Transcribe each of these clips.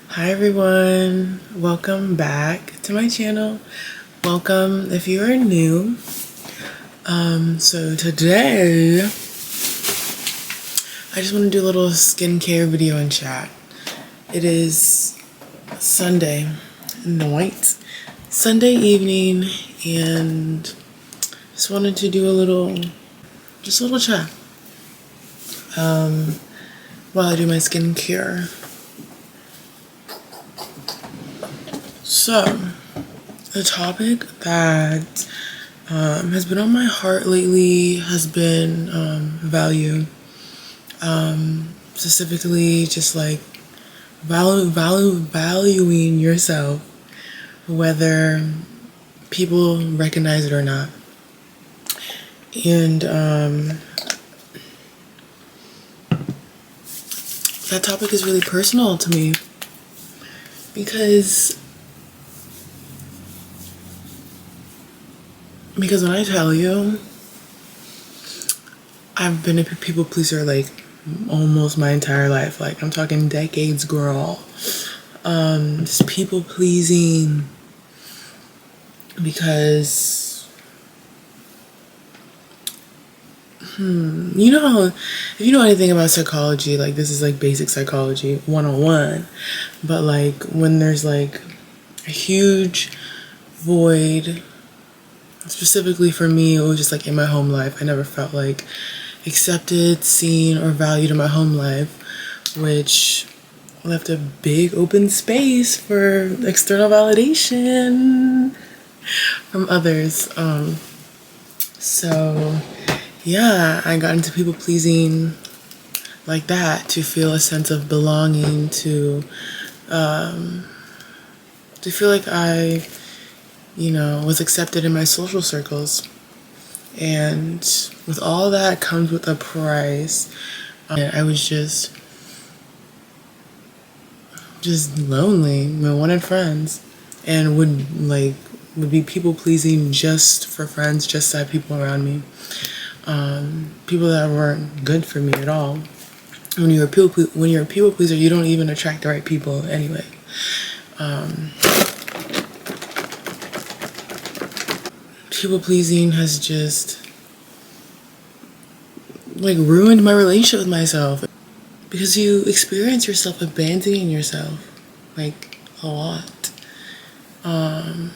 Hi everyone, welcome back to my channel. Welcome if you are new. So today I just want to do a little skincare video and chat. It is Sunday night, Sunday evening, and just wanted to do a little chat while I do my skincare. So, the topic that has been on my heart lately has been value. Specifically, just like valuing yourself, whether people recognize it or not. And that topic is really personal to me because when I tell you, I've been a people pleaser like almost my entire life. Like I'm talking decades, girl. Just people pleasing because you know how, if you know anything about psychology, like this is like basic psychology 101, but like when there's like a huge void, specifically for me, it was just like in my home life. I never felt like accepted, seen, or valued in my home life, which left a big open space for external validation from others. So yeah, I got into people pleasing like that to feel a sense of belonging, to feel like I was accepted in my social circles. And with all that comes with a price. And I was just lonely. I wanted friends, and would be people pleasing just for friends, just to have people around me. People that weren't good for me at all. When you're a people pleaser, you don't even attract the right people anyway. People pleasing has just like ruined my relationship with myself, because you experience yourself abandoning yourself like a lot. And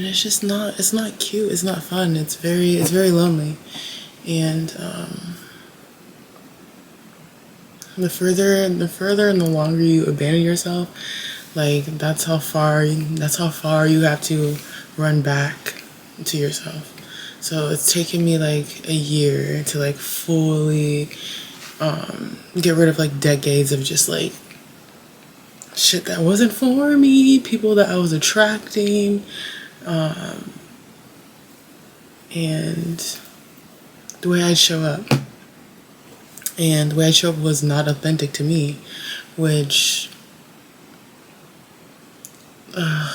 it's not cute, it's not fun, it's very lonely. And the further and the longer you abandon yourself, like that's how far you have to run back to yourself. So it's taken me like a year to like fully get rid of like decades of just like shit that wasn't for me, people that I was attracting, and the way I'd show up. And the way I showed up was not authentic to me, which yeah,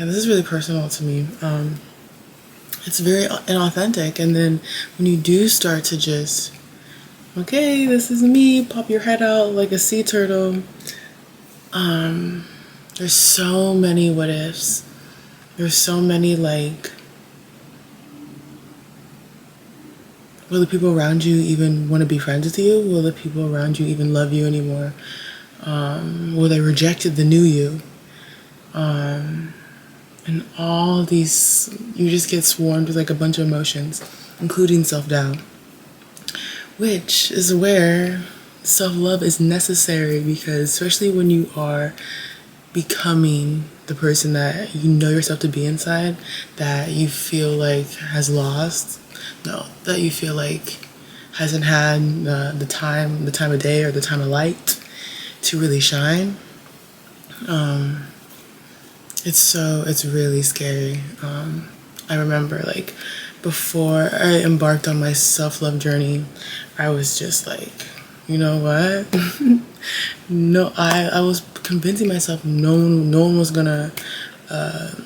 this is really personal to me. It's very inauthentic, and then when you do start to just, okay, this is me, pop your head out like a sea turtle, there's so many what ifs. There's so many like, will the people around you even want to be friends with you? Will the people around you even love you anymore? Will they reject the new you? And all these, you just get swarmed with like a bunch of emotions, including self-doubt, which is where self-love is necessary, because especially when you are becoming the person that you know yourself to be inside, that you feel like has lost, no, that you feel like hasn't had the time of day or the time of light to really shine. It's really scary. I remember like before I embarked on my self-love journey, I was just like, you know what? No, I was convincing myself no one was gonna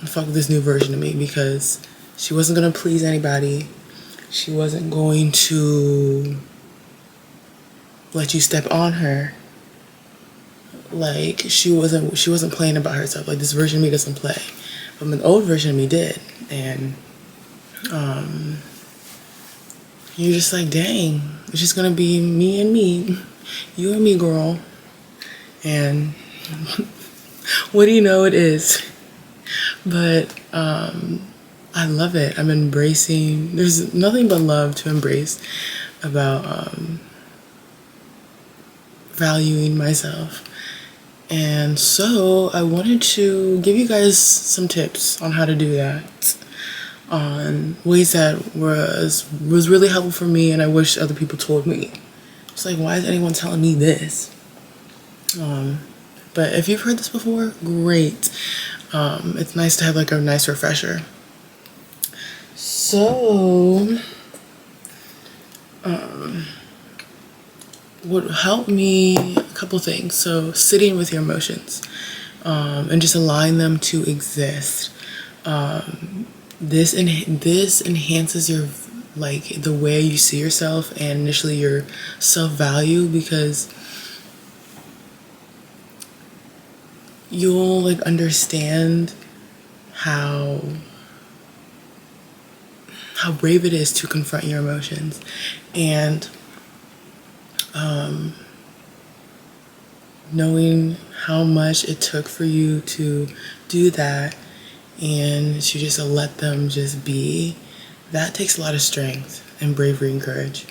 fuck with this new version of me, because She wasn't going to please anybody. She wasn't going to let you step on her. Like, she wasn't playing about herself. Like, this version of me doesn't play, but the old version of me did. And you're just like, dang, it's just gonna be me and me, you and me, girl. And what do you know, it is. But I love it. I'm embracing. There's nothing but love to embrace about valuing myself. And so I wanted to give you guys some tips on how to do that, on ways that was really helpful for me, and I wish other people told me. It's like, why is anyone telling me this? But if you've heard this before, great. It's nice to have like a nice refresher. So what helped me, a couple things. So sitting with your emotions, and just allowing them to exist. This enhances your, like, the way you see yourself, and initially your self-value, because you'll like understand how brave it is to confront your emotions. And knowing how much it took for you to do that, and to just let them just be, that takes a lot of strength and bravery and courage.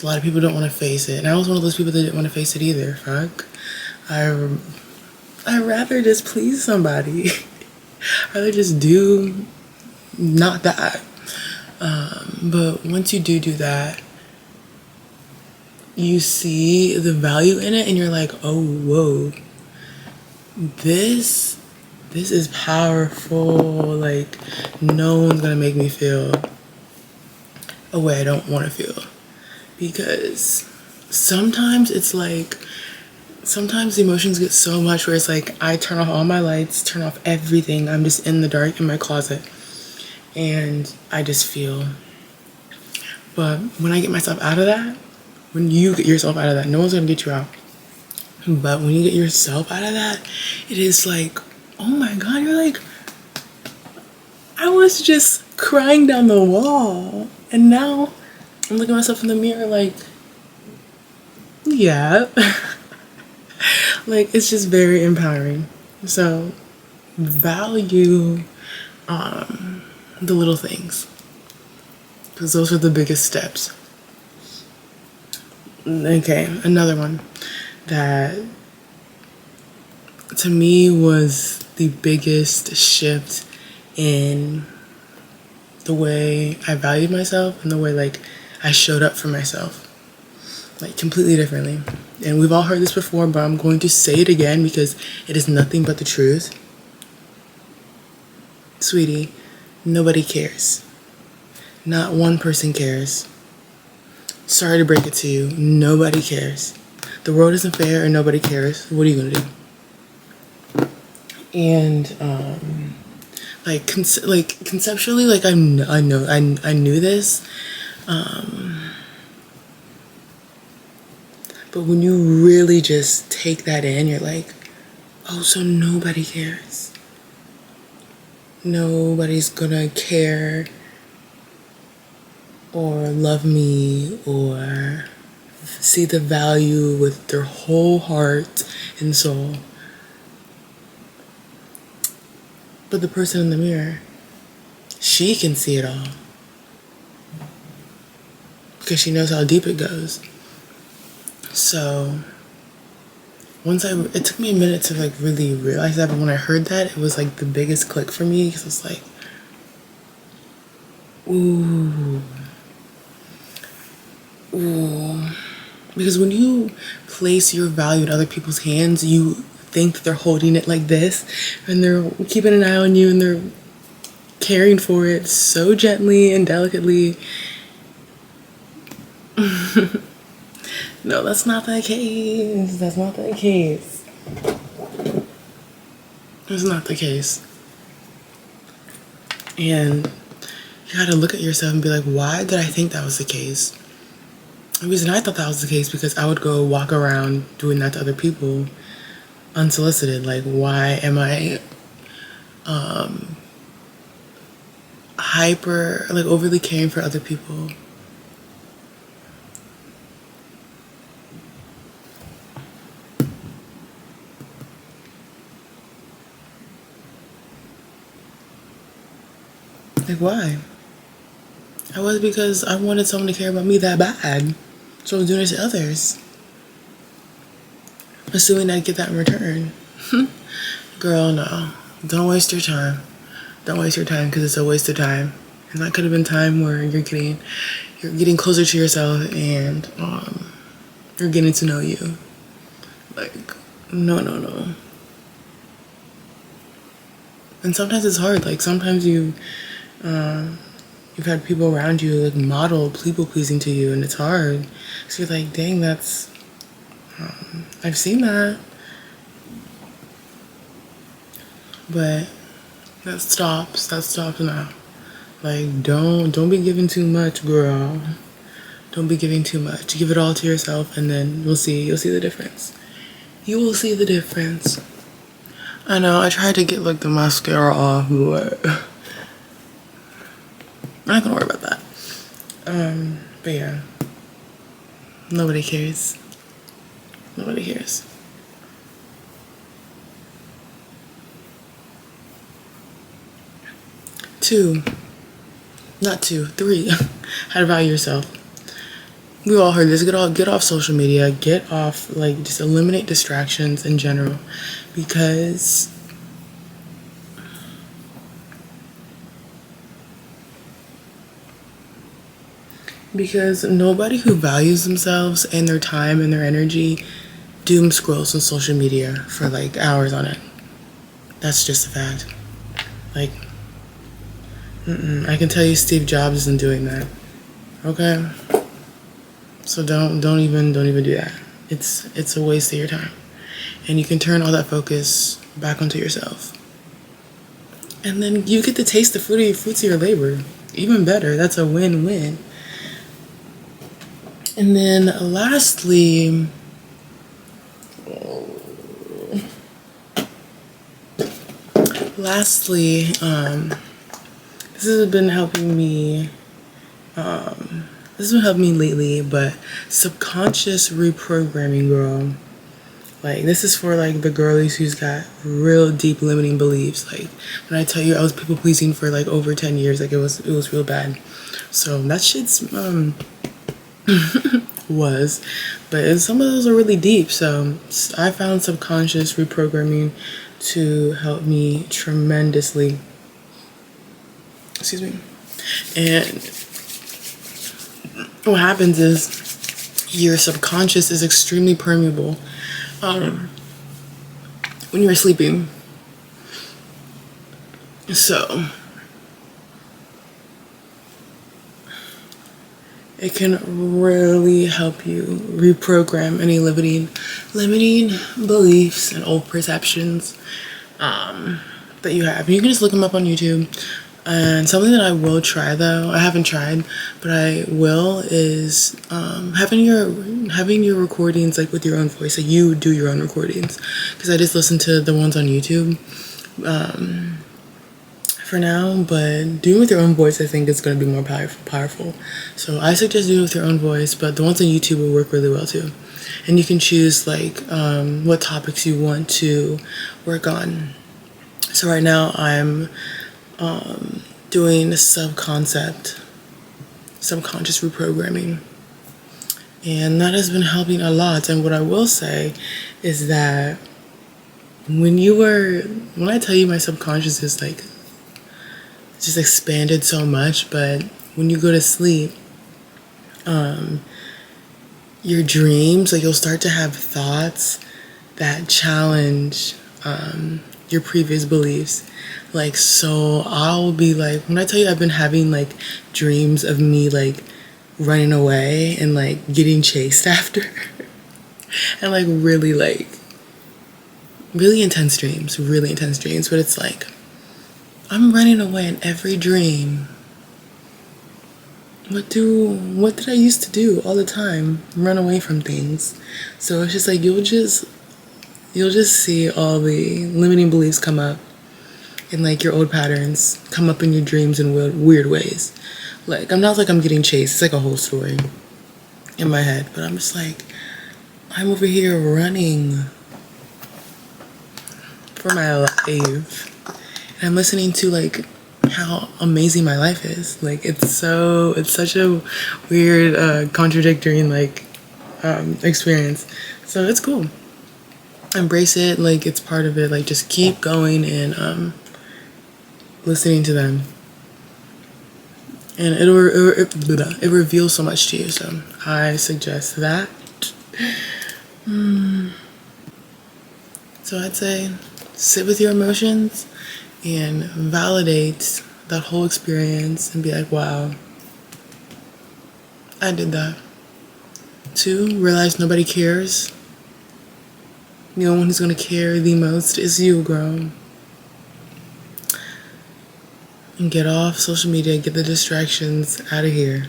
A lot of people don't want to face it, and I was one of those people that didn't want to face it either. Fuck, I'd rather just please somebody. I'd rather just do not that. But once you do that, you see the value in it, and you're like, oh, whoa, this is powerful. Like, no one's gonna make me feel a way I don't want to feel. Because sometimes it's like, sometimes the emotions get so much where it's like, I turn off all my lights, turn off everything. I'm just in the dark in my closet, and I just feel. But when I get myself out of that, when you get yourself out of that, no one's gonna get you out. But when you get yourself out of that, it is like, oh my God, you're like, I was just crying down the wall, and now I'm looking at myself in the mirror like, yeah. Like, it's just very empowering. So value the little things, because those are the biggest steps. Okay, another one that to me was the biggest shift in the way I valued myself, and the way like I showed up for myself, like completely differently. And we've all heard this before, but I'm going to say it again because it is nothing but the truth. Sweetie, nobody cares. Not one person cares. Sorry to break it to you, nobody cares. The world isn't fair and nobody cares. What are you gonna do? And like conceptually, like I knew this, but when you really just take that in, you're like, oh, so nobody cares. Nobody's gonna care or love me or see the value with their whole heart and soul. But the person in the mirror, she can see it all, because she knows how deep it goes. So it took me a minute to like really realize that, but when I heard that, it was like the biggest click for me, because it's like, ooh. Because when you place your value in other people's hands, you think that they're holding it like this, and they're keeping an eye on you, and they're caring for it so gently and delicately. No, that's not the case. That's not the case. It's not the case. And You gotta look at yourself and be like, why did I think that was the case? The reason I thought that was the case because I would go walk around doing that to other people unsolicited. Like, why am I hyper, like overly caring for other people? Like, why? I was because I wanted someone to care about me that bad. So I was doing it to others, assuming I'd get that in return. Girl, no. Don't waste your time. Don't waste your time because it's a waste of time. And that could have been time where you're getting closer to yourself and you're getting to know you. Like, no, no, no. And sometimes it's hard. Like sometimes you've had people around you like model people pleasing to you, and it's hard. So you're like, dang, that's I've seen that, but that stops. That stops now. Like, don't be giving too much, girl. Don't be giving too much. Give it all to yourself, and then you'll see the difference. You will see the difference. I know, I tried to get like the mascara off, but I'm not gonna worry about that. But yeah. Nobody cares. Nobody cares. 2, not 2, 3, how to value yourself. We all heard this. Get off social media. Get off, like, just eliminate distractions in general, because nobody who values themselves and their time and their energy doom scrolls on social media for like hours on it. That's just a fact. Like, I can tell you Steve Jobs isn't doing that. Okay? So don't even do that. It's a waste of your time. And you can turn all that focus back onto yourself. And then you get to taste the fruits of your labor. Even better. That's a win-win. And then lastly, this has been helping me lately, but subconscious reprogramming, girl. Like, this is for like the girlies who's got real deep limiting beliefs. Like, when I tell you I was people pleasing for like over 10 years, like it was real bad. So that shit's but some of those are really deep. So I found subconscious reprogramming to help me tremendously. Excuse me. And what happens is your subconscious is extremely permeable when you're sleeping. So it can really help you reprogram any limiting beliefs and old perceptions that you have. You can just look them up on YouTube. And something that I will try, though, I haven't tried, but I will, is having your recordings like with your own voice. Like, you do your own recordings, because I just listen to the ones on YouTube for now. But doing with your own voice, I think, is going to be more powerful. So I suggest doing it with your own voice, but the ones on YouTube will work really well too. And you can choose like what topics you want to work on. So right now I'm doing subconscious reprogramming, and that has been helping a lot. And what I will say is that when I tell you my subconscious is like just expanded so much, but when you go to sleep, your dreams, like, you'll start to have thoughts that challenge your previous beliefs. Like, so I'll be like, when I tell you I've been having like dreams of me like running away and like getting chased after and like really intense dreams, but it's like I'm running away in every dream, what did I used to do all the time? Run away from things. So it's just like you'll just see all the limiting beliefs come up, and like your old patterns come up in your dreams in weird ways. Like I'm getting chased. It's like a whole story in my head, but I'm just like I'm over here running for my life, and I'm listening to like how amazing my life is. Like it's such a weird, contradictory and like experience. So it's cool. Embrace it like it's part of it. Like just keep going and listening to them, and it reveals so much to you. So I suggest that. So I'd say sit with your emotions and validate that whole experience and be like, wow, I did that. 2, realize nobody cares. The only one who's gonna care the most is you, girl. And get off social media, get the distractions out of here.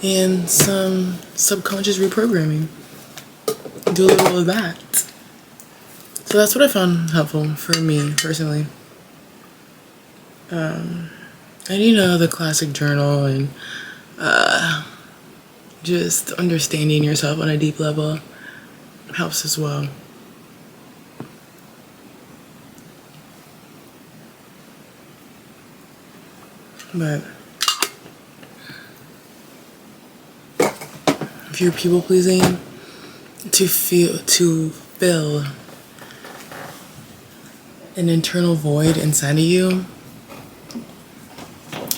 And some subconscious reprogramming. Do a little of that. So that's what I found helpful for me personally. And the classic journal and just understanding yourself on a deep level helps as well. But if you're people pleasing, to fill an internal void inside of you,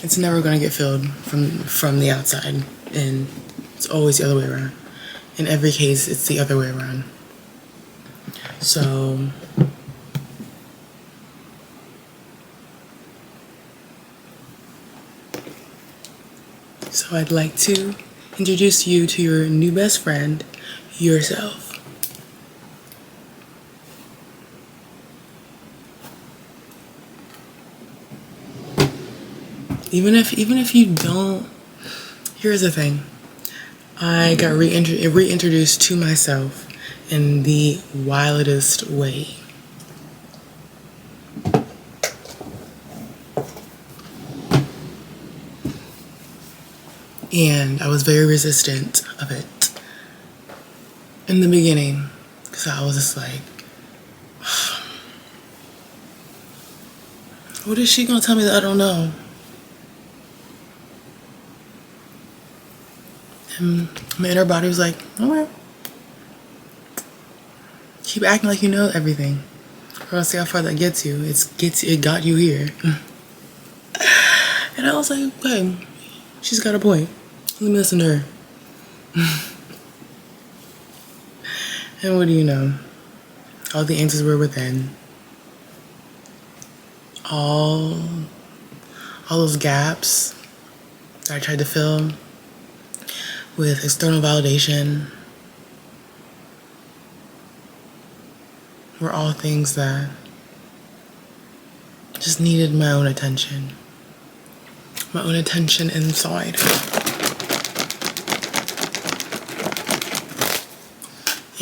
it's never going to get filled from the outside, and it's always the other way around. In every case, it's the other way around. So I'd like to introduce you to your new best friend, yourself. Even if you don't, here's the thing. I got reintroduced to myself in the wildest way. And I was very resistant of it in the beginning, because I was just like, what is she gonna tell me that I don't know? And my inner body was like, alright, keep acting like you know everything, or I'll see how far that gets you. It got you here. And I was like, okay, she's got a point. Let me listen to her. And what do you know? All the answers were within. All those gaps that I tried to fill with external validation were all things that just needed my own attention. My own attention inside.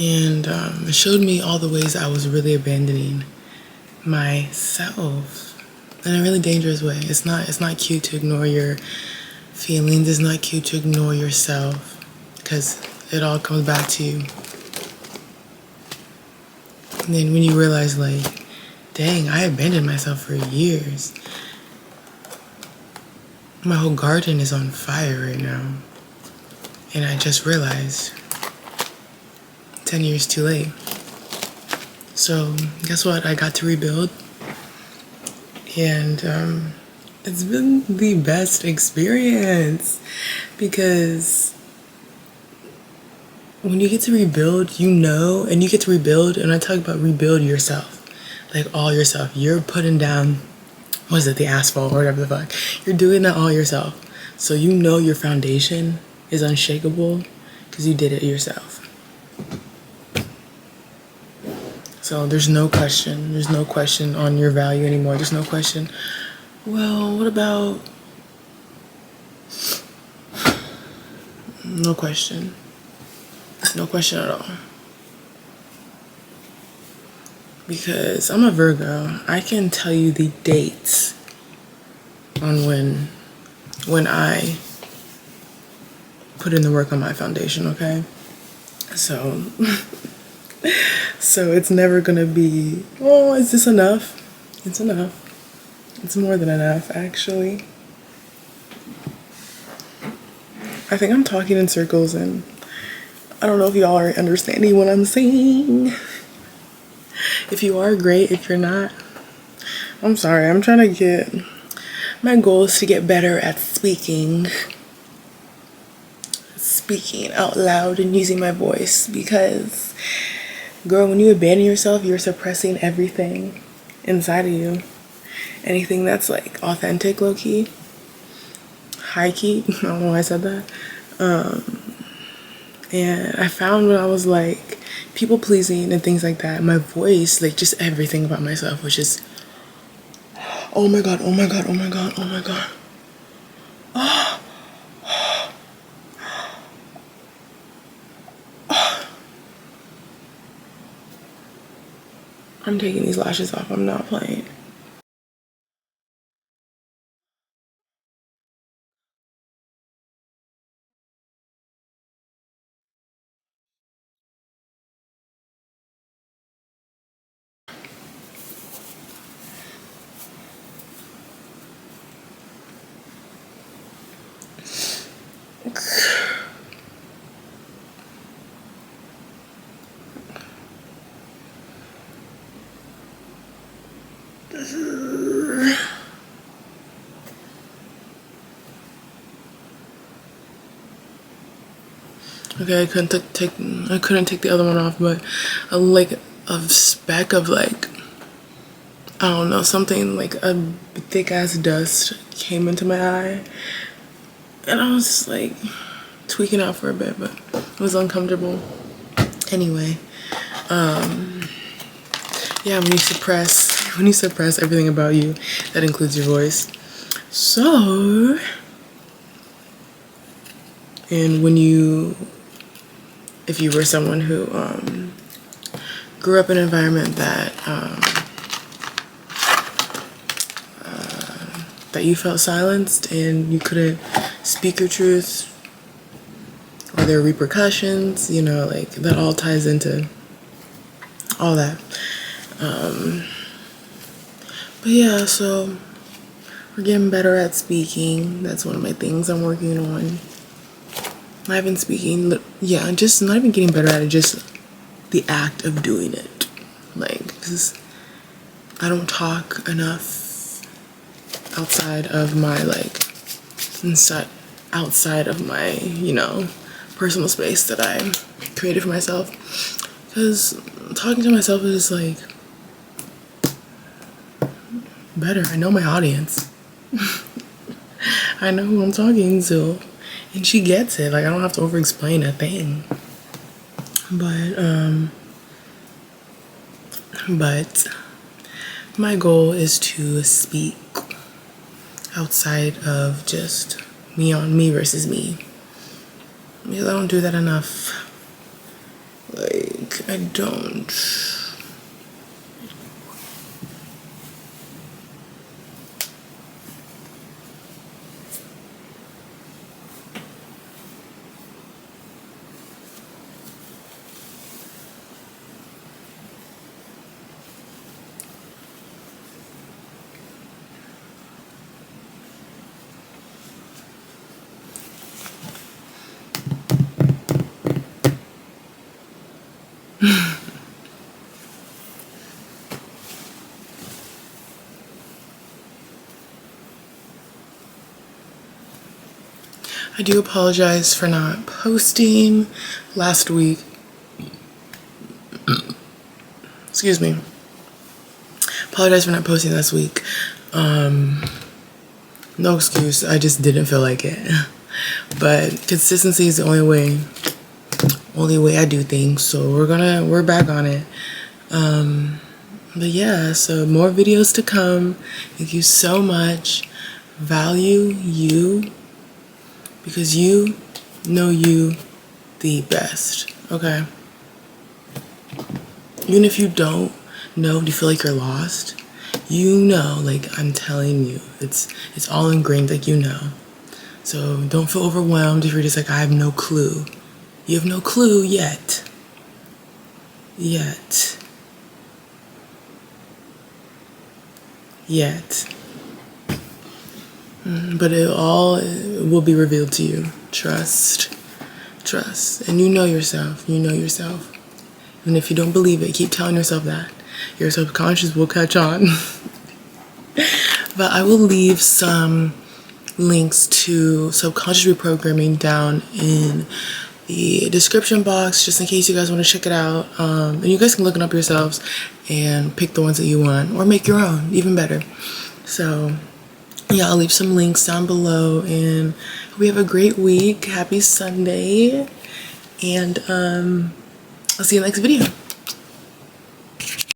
And it showed me all the ways I was really abandoning myself in a really dangerous way. It's not cute to ignore your feelings. It's not cute to ignore yourself, because it all comes back to you. And then when you realize, like, dang, I abandoned myself for years. My whole garden is on fire right now. And I just realized 10 years too late. So guess what? I got to rebuild. And it's been the best experience, because when you get to rebuild, and you get to rebuild, and I talk about rebuild yourself, like all yourself. You're putting down, the asphalt or whatever the fuck. You're doing that all yourself. So your foundation is unshakable because you did it yourself. So there's no question on your value anymore. There's no question, well, what about No question. No question at all. Because I'm a Virgo. I can tell you the dates on when I put in the work on my foundation, okay? So so it's never gonna be, oh, is this enough? It's enough. It's more than enough, actually. I think I'm talking in circles and I don't know if y'all are understanding what I'm saying. If you are, great. If you're not, I'm sorry. I'm trying to get, my goal is to get better at speaking out loud and using my voice, because girl, when you abandon yourself, you're suppressing everything inside of you. Anything that's like authentic, low-key, high-key, I don't know why I said that. And I found when I was like people pleasing and things like that, my voice, like just everything about myself was just, oh my god, oh my god, oh my god, oh my god. I'm taking these lashes off. I'm not playing. Okay, I couldn't take the other one off, but a speck of like, I don't know, something like a thick ass dust came into my eye, and I was just like tweaking out for a bit, but it was uncomfortable. Anyway, yeah, when you suppress everything about you, that includes your voice. So, and if you were someone who grew up in an environment that that you felt silenced and you couldn't speak your truth, or there are repercussions, you know, like that all ties into all that. But yeah, so we're getting better at speaking. That's one of my things I'm working on. Not even speaking, yeah, just not even getting better at it, just the act of doing it. Like, because I don't talk enough outside of my, outside of my, you know, personal space that I created for myself. Because talking to myself is like better. I know my audience. I know who I'm talking to. And she gets it. Like, I don't have to over-explain a thing. But my goal is to speak outside of just me versus me. Because I don't do that enough. Like, I don't. I do apologize for not posting last week. Excuse me. Apologize for not posting last week. No excuse. I just didn't feel like it. But consistency is the only way I do things. So we're back on it. But yeah, so more videos to come. Thank you so much. Value you, because you know you the best, okay? Even if you don't know, do you feel like you're lost? You know, like I'm telling you, it's all ingrained, like you know. So don't feel overwhelmed if you're just like, I have no clue. You have no clue yet. Yet. But it all will be revealed to you. Trust. And you know yourself. And if you don't believe it, keep telling yourself that. Your subconscious will catch on. But I will leave some links to subconscious reprogramming down in the description box, just in case you guys want to check it out. And you guys can look it up yourselves and pick the ones that you want, or make your own, even better. So yeah, I'll leave some links down below, and hope you have a great week. Happy Sunday, and I'll see you in the next video.